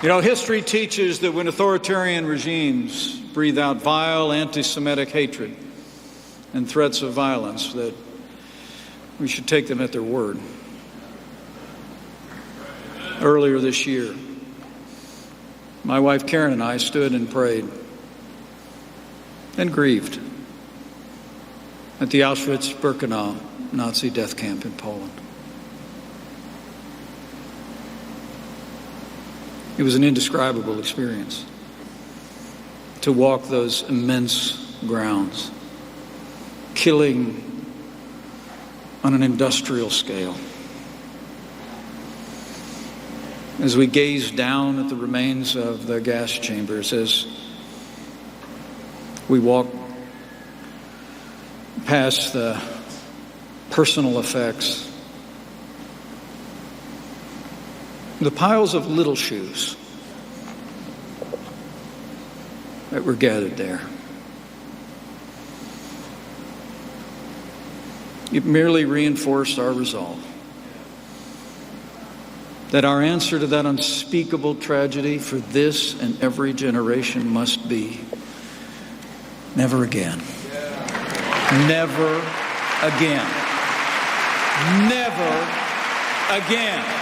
You know, history teaches that when authoritarian regimes breathe out vile anti-Semitic hatred and threats of violence, that we should take them at their word. Earlier this year, my wife Karen and I stood and prayed and grieved at the Auschwitz-Birkenau Nazi death camp in Poland. It was an indescribable experience to walk those immense grounds, killing on an industrial scale. As we gazed down at the remains of the gas chambers, as we walked past the personal effects, the piles of little shoes that were gathered there. It merely reinforced our resolve that our answer to that unspeakable tragedy for this and every generation must be never again. Never again. Never again.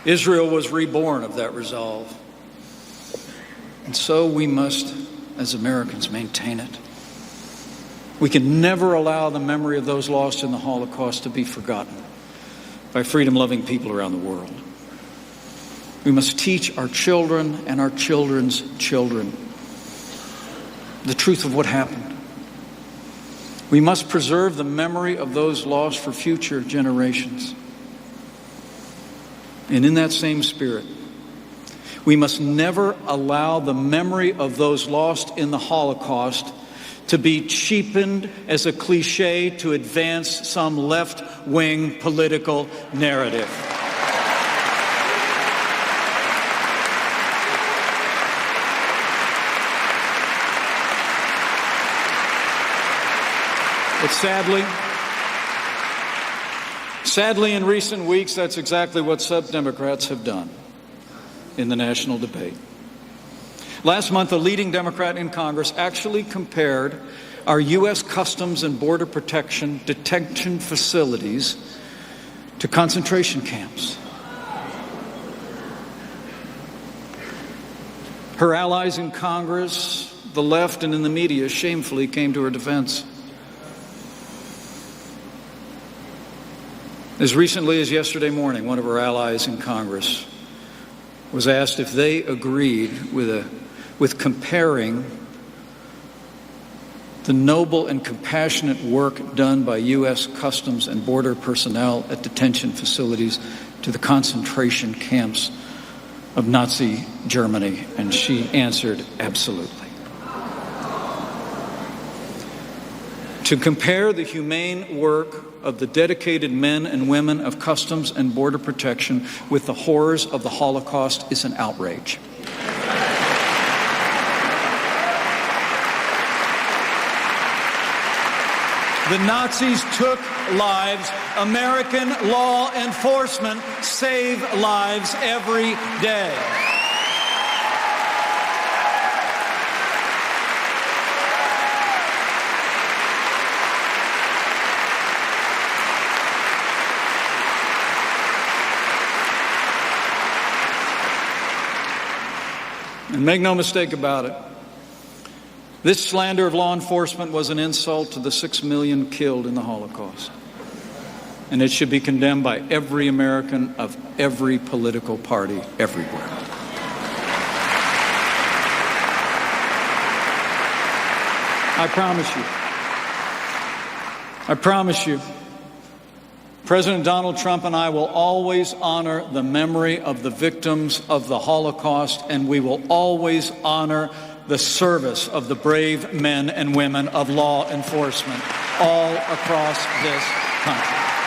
Israel was reborn of that resolve. And so we must, as Americans, maintain it. We can never allow the memory of those lost in the Holocaust to be forgotten by freedom-loving people around the world. We must teach our children and our children's children the truth of what happened. We must preserve the memory of those lost for future generations. And in that same spirit, we must never allow the memory of those lost in the Holocaust to be cheapened as a cliche to advance some left-wing political narrative. But sadly, in recent weeks, that's exactly what some Democrats have done in the national debate. Last month, a leading Democrat in Congress actually compared our U.S. Customs and Border Protection detention facilities to concentration camps. Her allies in Congress, the left, and in the media shamefully came to her defense. As recently as yesterday morning, one of her allies in Congress was asked if they agreed with comparing the noble and compassionate work done by U.S. Customs and Border personnel at detention facilities to the concentration camps of Nazi Germany, and she answered absolutely. To compare the humane work of the dedicated men and women of Customs and Border Protection with the horrors of the Holocaust is an outrage. The Nazis took lives. American law enforcement save lives every day. And make no mistake about it, this slander of law enforcement was an insult to the 6 million killed in the Holocaust. And it should be condemned by every American of every political party everywhere. I promise you President Donald Trump and I will always honor the memory of the victims of the Holocaust, and we will always honor the service of the brave men and women of law enforcement all across this country.